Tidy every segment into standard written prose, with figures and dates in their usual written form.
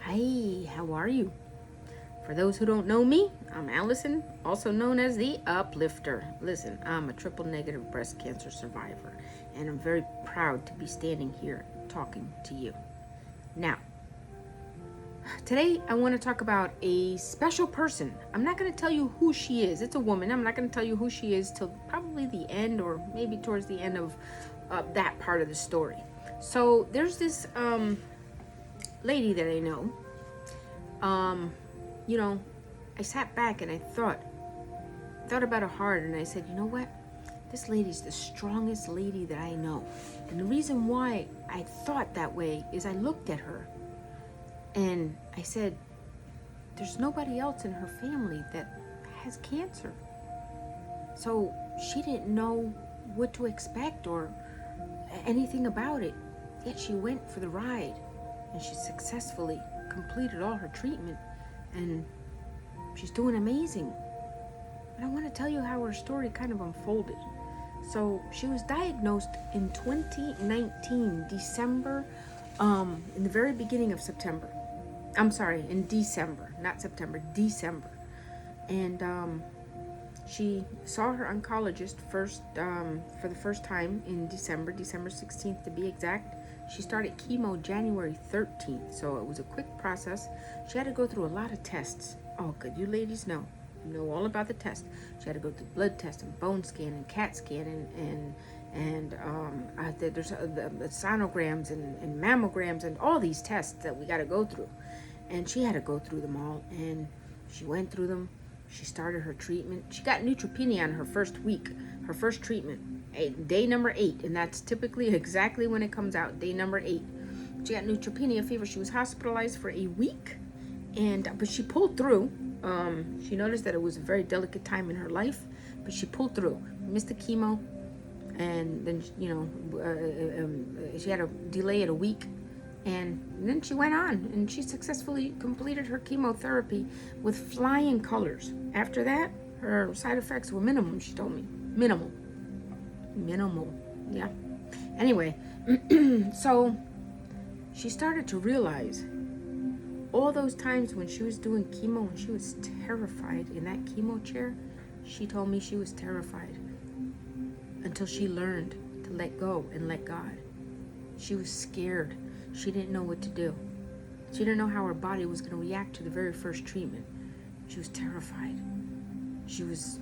Hi, how are you? For those who don't know me, I'm Allison, also known as the Uplifter. Listen, I'm a triple negative breast cancer survivor, and I'm very proud to be standing here talking to you. Now, today I want to talk about a special person. I'm not going to tell you who she is. It's a woman. I'm not going to tell you who she is till probably the end or maybe towards the end of that part of the story. So there's this lady that I know. You know, I sat back and I thought about it hard, and I said, you know what? This lady's the strongest lady that I know. And the reason why I thought that way is I looked at her and I said, there's nobody else in her family that has cancer. So she didn't know what to expect or anything about it. Yet she went for the ride and she successfully completed all her treatment, and she's doing amazing. And I want to tell you how her story kind of unfolded. So she was diagnosed in 2019, December, in the very beginning of September. I'm sorry, in December, not September, December. And she saw her oncologist for the first time in December 16th to be exact. She started chemo January 13th, so it was a quick process. She had to go through a lot of tests. Oh, good, you ladies know all about the tests. She had to go through blood tests and bone scan and CAT scan and there's the sonograms and mammograms and all these tests that we got to go through. And she had to go through them all, and she went through them. She started her treatment. She got neutropenia on her first week, her first treatment, day number 8, and that's typically exactly when it comes out, day number 8. She got neutropenia fever. She was hospitalized for a week, but she pulled through. She noticed that it was a very delicate time in her life, but she pulled through. Missed the chemo, and then she had to delay it a week. And then she went on and she successfully completed her chemotherapy with flying colors. After that, her side effects were minimum, she told me. Minimal. Yeah. Anyway, so she started to realize all those times when she was doing chemo and she was terrified in that chemo chair. She told me she was terrified until she learned to let go and let God. She was scared. She didn't know what to do. She didn't know how her body was going to react to the very first treatment. She was terrified. She was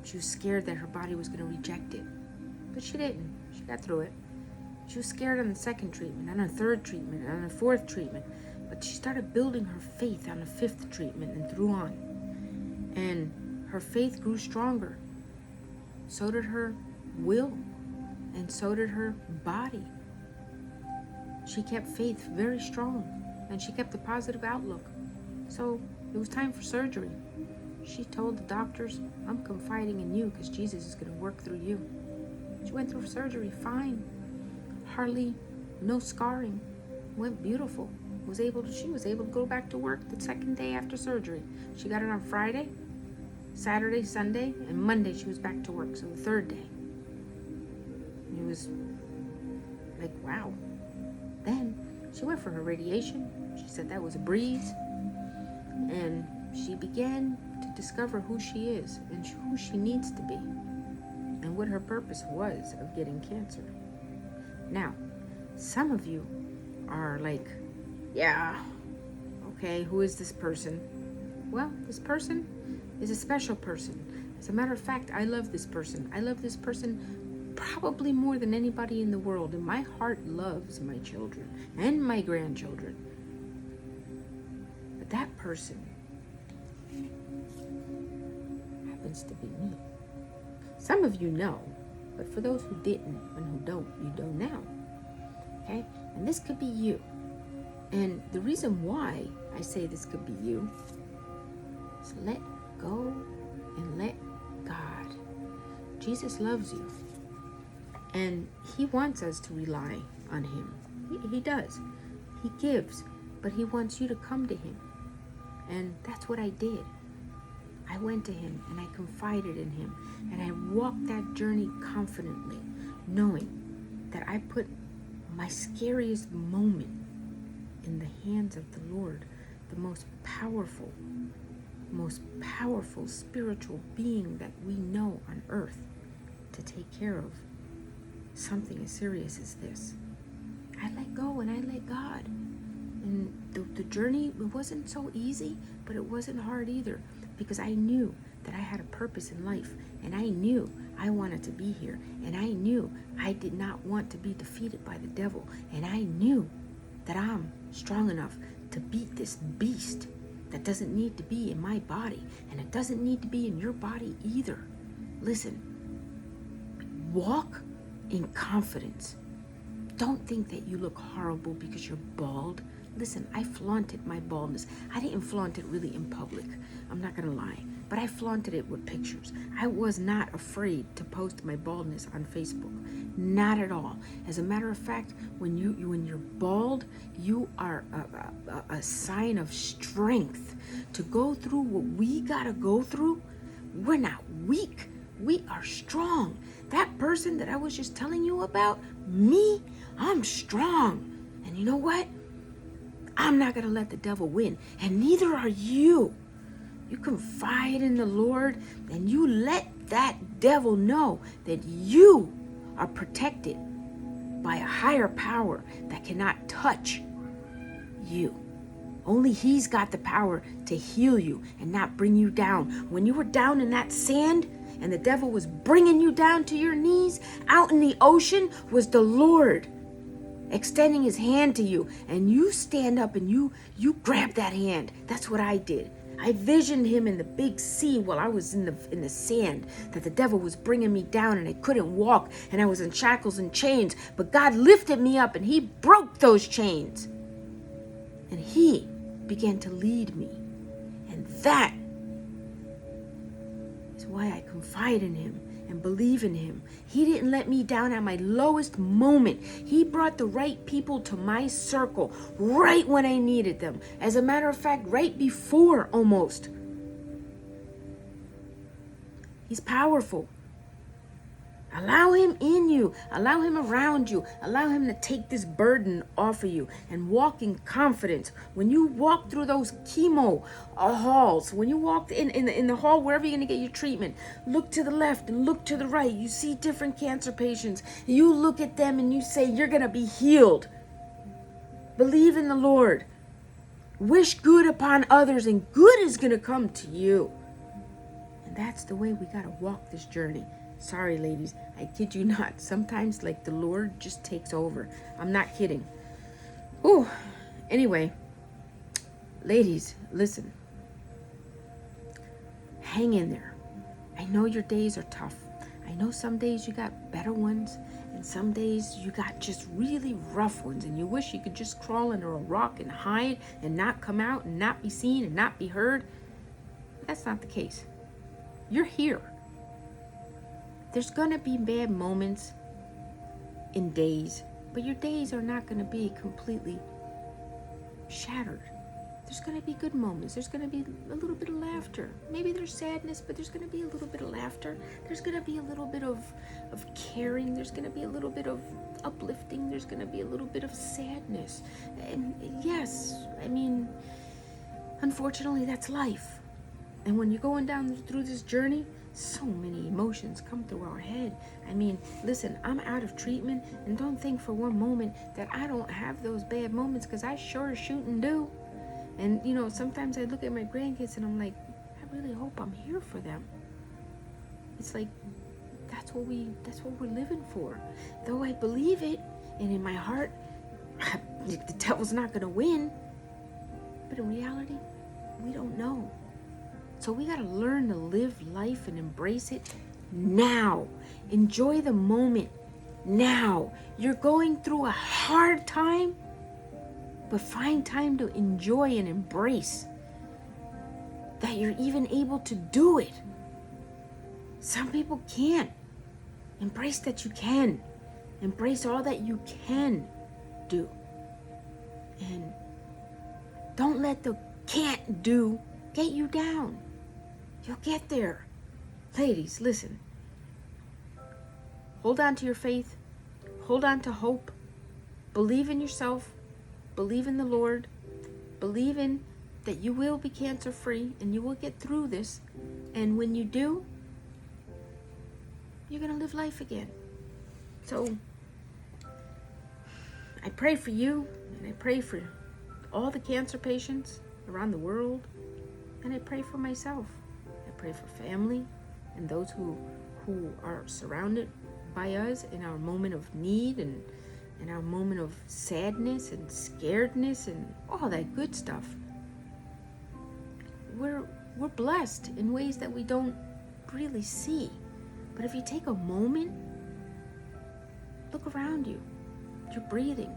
scared that her body was going to reject it. But she didn't. She got through it. She was scared on the second treatment, on her third treatment, on her fourth treatment. But she started building her faith on the fifth treatment and through on. And her faith grew stronger. So did her will. And so did her body. She kept faith very strong, and she kept a positive outlook. So it was time for surgery. She told the doctors, I'm confiding in you because Jesus is going to work through you. She went through surgery fine. Hardly no scarring. Went beautiful. She was able to go back to work the second day after surgery. She got it on Friday, Saturday, Sunday, and Monday she was back to work. So the third day. It was like, wow. Then she went for her radiation. She said that was a breeze. And she began to discover who she is and who she needs to be and what her purpose was of getting cancer. Now, some of you are like, yeah, okay, who is this person? Well, this person is a special person. As a matter of fact, I love this person. I love this person probably more than anybody in the world, and my heart loves my children and my grandchildren. But that person happens to be me. Some of you know, but for those who didn't and who don't, you don't now. Okay? And this could be you. And the reason why I say this could be you is let go and let God. Jesus loves you. And he wants us to rely on him. He does. He gives, but he wants you to come to him. And that's what I did. I went to him and I confided in him. And I walked that journey confidently, knowing that I put my scariest moment in the hands of the Lord, the most powerful spiritual being that we know on earth, to take care of something as serious as this. I let go and I let God. And the journey, it wasn't so easy, but it wasn't hard either, because I knew that I had a purpose in life, and I knew I wanted to be here, and I knew I did not want to be defeated by the devil, and I knew that I'm strong enough to beat this beast that doesn't need to be in my body, and it doesn't need to be in your body either. Listen, walk in confidence. Don't think that you look horrible because you're bald. Listen, I flaunted my baldness. I didn't flaunt it really in public, I'm not gonna lie, but I flaunted it with pictures. I was not afraid to post my baldness on Facebook, not at all. As a matter of fact, when you're bald, you are a sign of strength to go through what we gotta go through. We're not weak, we are strong. That person that I was just telling you about, me, I'm strong. And you know what? I'm not going to let the devil win, and neither are you. You confide in the Lord, and you let that devil know that you are protected by a higher power that cannot touch you. Only he's got the power to heal you and not bring you down. When you were down in that sand and the devil was bringing you down to your knees, out in the ocean was the Lord extending his hand to you, and you stand up and you grab that hand. That's what I did. I visioned him in the big sea while I was in the sand, that the devil was bringing me down and I couldn't walk and I was in shackles and chains, but God lifted me up and he broke those chains, and he began to lead me. And that is why I confide in him and believe in him. He didn't let me down at my lowest moment. He brought the right people to my circle right when I needed them. As a matter of fact, right before almost. He's powerful. Allow him in you. Allow him around you. Allow him to take this burden off of you and walk in confidence. When you walk through those chemo halls, when you walk in the hall, wherever you're going to get your treatment, look to the left and look to the right. You see different cancer patients. You look at them and you say, you're going to be healed. Believe in the Lord. Wish good upon others, and good is going to come to you. And that's the way we got to walk this journey. Sorry, ladies, I kid you not. Sometimes, like, the Lord just takes over. I'm not kidding. Ooh. Anyway, ladies, listen. Hang in there. I know your days are tough. I know some days you got better ones, and some days you got just really rough ones, and you wish you could just crawl under a rock and hide and not come out and not be seen and not be heard. That's not the case. You're here. There's going to be bad moments in days, but your days are not going to be completely shattered. There's going to be good moments. There's going to be a little bit of laughter. Maybe there's sadness, but there's going to be a little bit of laughter. There's going to be a little bit of caring. There's going to be a little bit of uplifting. There's going to be a little bit of sadness. And yes, I mean, unfortunately, that's life. And when you're going down through this journey, so many emotions come through our head. I mean, listen, I'm out of treatment, and don't think for one moment that I don't have those bad moments, because I sure as shootin' do. And, you know, sometimes I look at my grandkids and I'm like, I really hope I'm here for them. It's like, that's what we're living for. Though I believe it, and in my heart, the devil's not gonna win. But in reality, we don't know. So we gotta learn to live life and embrace it now. Enjoy the moment now. You're going through a hard time, but find time to enjoy and embrace that you're even able to do it. Some people can't. Embrace that you can. Embrace all that you can do. And don't let the can't do get you down. You'll get there. Ladies, listen. Hold on to your faith. Hold on to hope. Believe in yourself. believe in the Lord, believe in that you will be cancer free and you will get through this. And when you do, you're going to live life again. So I pray for you, and I pray for all the cancer patients around the world, and I pray for myself. I pray for family and those who are surrounded by us in our moment of need and in our moment of sadness and scaredness and all that good stuff. We're blessed in ways that we don't really see. But if you take a moment, look around you. You're breathing.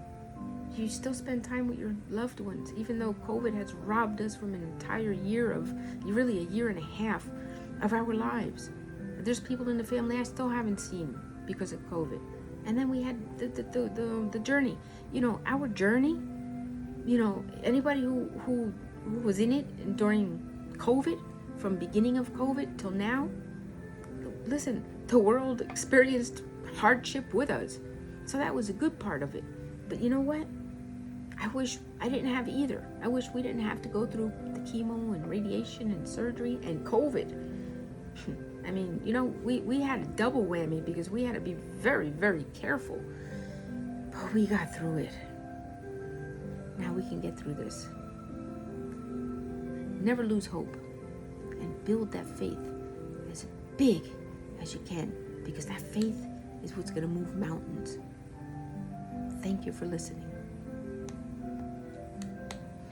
You still spend time with your loved ones, even though COVID has robbed us from an entire year of, really a year and a half of our lives. There's people in the family I still haven't seen because of COVID. And then we had the journey. You know, our journey, you know, anybody who was in it during COVID, from beginning of COVID till now, listen, the world experienced hardship with us. So that was a good part of it. But you know what? I wish I didn't have either. I wish we didn't have to go through the chemo and radiation and surgery and COVID. I mean, you know, we had a double whammy because we had to be very, very careful. But we got through it. Now we can get through this. Never lose hope and build that faith as big as you can, because that faith is what's going to move mountains. Thank you for listening.